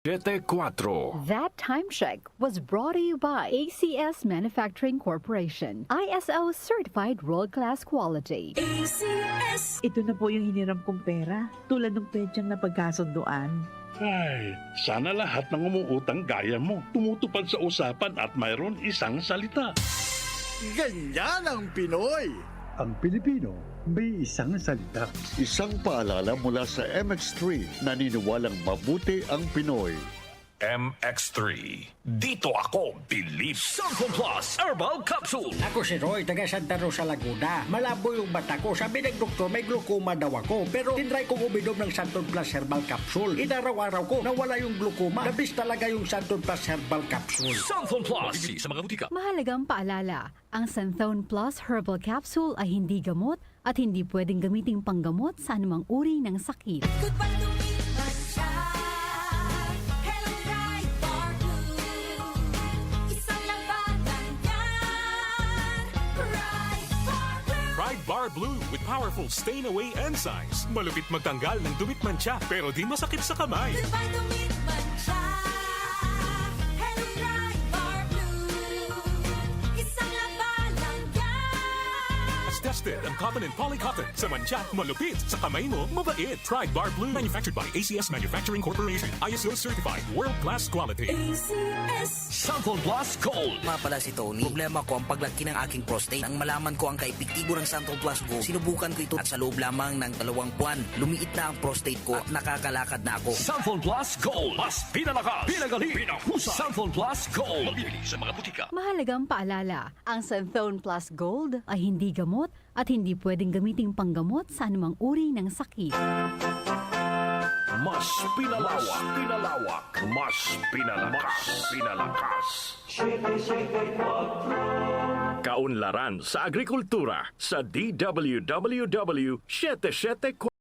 4. That time check was brought to you by ACS Manufacturing Corporation, ISO certified world-class quality. ACS. Ito na po yung hiniram kong pera, tulad ng pedyang na pagkasunduan. Ay, sana lahat ng umuutang gaya mo tumutupad sa usapan at mayroon isang salita. Ganyan ang Pinoy! Ang Pilipino may isang salita. Isang paalala mula sa MX3, naniniwalang mabuti ang Pinoy. MX3. Dito ako believe. Santon Plus Herbal Capsule. Ako si Roy, taga Santa Rosa, Laguna. Malabo yung mata ko. Sabi ng doktor, may glaucoma daw ako. Pero tinry kong uminom ng Santon Plus Herbal Capsule. Inaraw-araw ko, nawala yung glaucoma. Nabis talaga yung Santon Plus Herbal Capsule. Santon Plus. Bibili sa mga butika. Mahalagang paalala, ang Santhone Plus Herbal Capsule ay hindi gamot at hindi pwedeng gamiting panggamot sa anumang uri ng sakit. Goodbye to me, Masya. Hello, Bright Bar Blue. Isang labanan yan. Bright Bar Blue. Pride Bar Blue with powerful stain-away enzymes. Malupit magtanggal ng dumit mancha pero di masakit sa kamay. Goodbye to me, Masya. Hello, Bright Bar Blue. Isang labanan yan. As tested ang cotton and polycotton sa mancha, malupit sa kamay mo, mabait. Pride Bar Blue, manufactured by ACS Manufacturing Corporation, ISO certified, world-class quality. ACS. Santon Plus Gold. Nga pala si Tony. Problema ko ang paglaki ng aking prostate. Ang malaman ko ang kaepektibo ng Santon Plus Gold, sinubukan ko ito at sa loob lamang ng 2 buwan, lumiit na ang prostate ko at nakakalakad na ako. Santon Plus Gold. Mas pinalakas, pinagaling, pinahusay. Santon Plus Gold. Mabibili sa mga butika. Mahalagang paalala, ang Santhone Plus Gold ay hindi gamot at hindi pwedeng gamiting panggamot sa anumang uri ng sakit. Mas pinalawak, mas pinalakas. Kaunlaran sa agrikultura sa DWWW 77